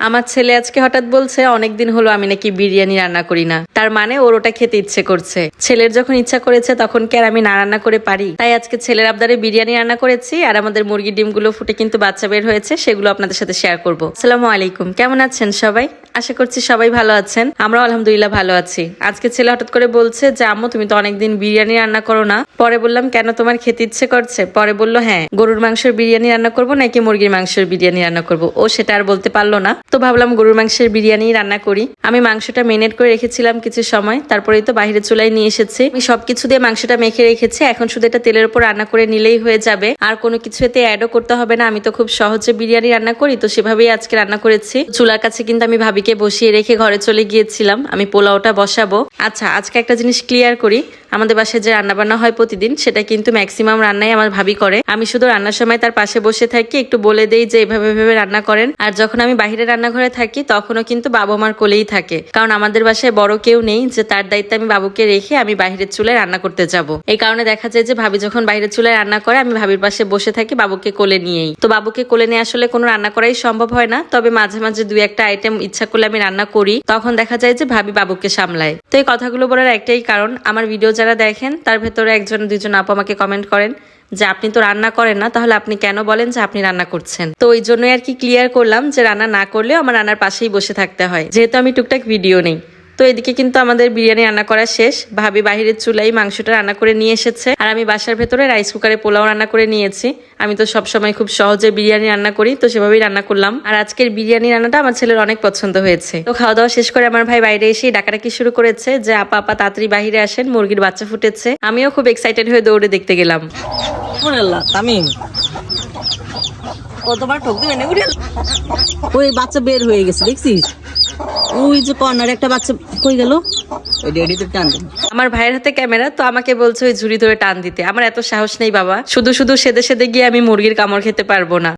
আমার ছেলে আজকে হঠাৎ বলছে অনেকদিন হলো আমি নাকি বিরিয়ানি রান্না করি না। তার মানে ওর ওটা খেতে ইচ্ছে করছে। ছেলের যখন ইচ্ছা করেছে তখন কি আর আমি না রান্না করে পারি? তাই আজকে ছেলের আবদারে বিরিয়ানি রান্না করেছি। আর আমাদের মুরগির ডিমগুলো ফুটে কিন্তু বাচ্চা বের হয়েছে, সেগুলো আপনাদের সাথে শেয়ার করবো। আসসালামু আলাইকুম, কেমন আছেন সবাই? আশা করছি সবাই ভালো আছেন। আমরা আলহামদুলিল্লাহ ভালো আছি। আজকে ছেলে হঠাৎ করে বলছে যে আম্মু তুমি তো অনেকদিন বিরিয়ানি রান্না করো না। পরে বললাম কেন, তোমার খেতে ইচ্ছে করছে? পরে বললো হ্যাঁ, গরুর মাংসের বিরিয়ানি রান্না করবো নাকি মুরগির মাংসের বিরিয়ানি রান্না করবো। ও সেটা আর বলতে পারলো না, তো ভাবলাম গরুর মাংসের বিরিয়ানি রান্না করি। আমি মাংসটা মেরিনেট করে রেখেছিলাম কিছু সময়, তারপরেই তো বাইরে চুলায় নিয়ে এসেছি। আমি সবকিছু দিয়ে মাংসটা মেখে রেখেছি, এখন শুধু এটা তেলের উপর রান্না করে নিলেই হয়ে যাবে। আর কোনো কিছু এতে অ্যাডও করতে হবে না। আমি তো খুব সহজে বিরিয়ানি রান্না করি, তো সেভাবেই আজকে রান্না করেছি। চুলার কাছে কিন্তু আমি ভাবিকে বসিয়ে রেখে ঘরে চলে গিয়েছিলাম, আমি পোলাওটা বসাবো। আচ্ছা, আজকে একটা জিনিস ক্লিয়ার করি, আমাদের বাসায় যে রান্না বান্না হয় প্রতিদিন, সেটা কিন্তু ম্যাক্সিমাম রান্নাই আমার ভাবি করে। আমি শুধু রান্নার সময় তার পাশে বসে থাকি, একটু বলে দেই যে এভাবে এভাবে রান্না করেন। আর যখন আমি বাইরে রান্নাঘরে থাকি তখনও কিন্তু বাবা মার কোলেই থাকে, কারণ আমাদের বাসায় বড় কেউ নেই যে তার দায়িত্বে আমি বাবুকে রেখে আমি বাইরের চুলায় রান্না করতে যাব। এই কারণে দেখা যায় যে ভাবি যখন বাইরের চুলায় রান্না করে আমি ভাবির পাশে বসে থাকি বাবুকে কোলে নিয়েই। তো বাবুকে কোলে নিয়ে আসলে কোনো রান্না করাই সম্ভব হয় না, তবে মাঝে মাঝে দুই একটা আইটেম ইচ্ছা করলে আমি রান্না করি, তখন দেখা যায় যে ভাবি বাবুকে সামলায়। তো এই কথাগুলো বলার একটাই কারণ, আমার ভিডিও যারা দেখেন তার ভেতরে একজন দুইজন আপু আমাকে কমেন্ট করেন যে আপনি তো রান্না করেন না, তাহলে আপনি কেন বলেন যে আপনি রান্না করছেন? তো ওই জন্যই আর কি ক্লিয়ার করলাম যে রান্না না করলেও আমার রান্নার পাশেই বসে থাকতে হয়, যেহেতু আমি টুকটাক ভিডিও নেই। তো এদিকে কিন্তু আমাদের বিরিয়ানি রান্না করা শেষ। ভাবি বাহিরের চুলাই মাংসটা রান্না করে নিয়ে এসেছে, আর আমি বাসার ভেতরে রাইস কুকারে পোলাও রান্না করে নিয়েছি। আমি তো সবসময় খুব সহজে বিরিয়ানি রান্না করি, তো সেভাবেই রান্না করলাম। আর আজকের বিরিয়ানি রান্নাটা আমার ছেলের অনেক পছন্দ হয়েছে। তো খাওয়া দাওয়া শেষ করে আমার ভাই বাইরে এসে ডাকাডাকি শুরু করেছে যে আপা আপা তাড়াতাড়ি বাহিরে আসেন, মুরগির বাচ্চা ফুটেছে। আমিও খুব এক্সাইটেড হয়ে দৌড়ে দেখতে গেলাম। তামিম কতবার ঠক দেবে না, ওই বাচ্চা বের হয়ে গেছে দেখছিস? ওই যে কর্নার একটা বাচ্চা কই গেল, আমার ভাইয়ের হাতে ক্যামেরা, তো আমাকে বলছে ওই ঝুড়ি ধরে টান দিতে। আমার এত সাহস নেই বাবা, শুধু শুধু সেদে সেদে গিয়ে আমি মুরগির কামড় খেতে পারবো না।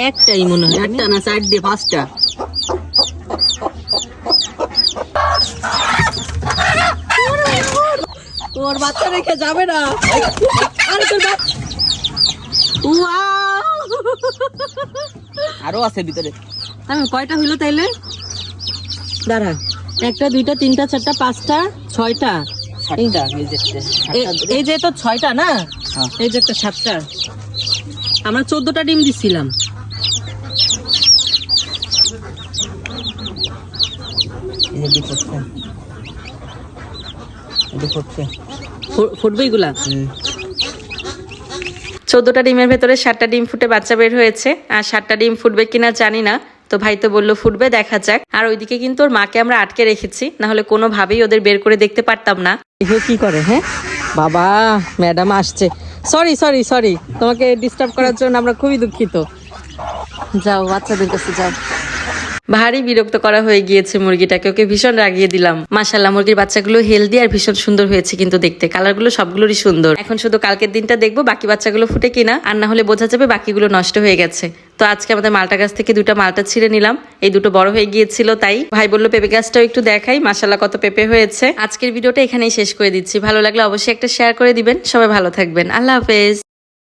একটাই মনে হয়, একটা না সাইড দিয়ে পাঁচটা। তোর বাচ্চা রেখে যাবে না। আরো আছে ভিতরে। আমি কয়টা হইলো তাইলে? দাঁড়া, একটা দুইটা তিনটা চারটা পাঁচটা ছয়টা। এই যে তো ছয়টা না, এই যে একটা সাতটা। আমরা 14টা ডিম দিছিলাম। ফুটবে এগুলা। 14টা ডিমের ভেতরে 7টা ডিম ফুটে বাচ্চা বের হয়েছে, আর 7টা ডিম ফুটবে কিনা জানি না। তো ভাই তো বললো ফুটবে, দেখা যাক। আর ওইদিকে কিন্তু ওর মাকে আমরা আটকে রেখেছি, না হলে কোনোভাবেই ওদের বের করে দেখতে পারতাম না। কি করে? হ্যাঁ বাবা, ম্যাডাম আসছে। সরি সরি সরি, তোমাকে ডিস্টার্ব করার জন্য আমরা খুবই দুঃখিত। যাও বাচ্চাদের কাছে যাও। ভারী বিরক্ত করা হয়ে গিয়েছে মুরগিটাকে, ওকে ভীষণ রাগিয়ে দিলাম। মাশাআল্লাহ মুরগির বাচ্চাগুলো হেলদি আর ভীষণ সুন্দর হয়েছে কিন্তু দেখতে, কালারগুলো সবগুলোরই সুন্দর। এখন শুধু কালকের দিনটা দেখবো বাকি বাচ্চাগুলো ফুটে কিনা, আর না হলে বোঝা যাবে বাকিগুলো নষ্ট হয়ে গেছে। তো আজকে আমাদের মালটা গাছ থেকে 2টা মালটা ছিঁড়ে নিলাম, এই দুটো বড় হয়ে গিয়েছিল, তাই ভাই বললো পেঁপে গাছটাও একটু দেখাই, মাশাআল্লাহ কত পেঁপে হয়েছে। আজকের ভিডিওটা এখানেই শেষ করে দিচ্ছি, ভালো লাগলে অবশ্যই একটা শেয়ার করে দিবেন। সবাই ভালো থাকবেন, আল্লাহ হাফেজ।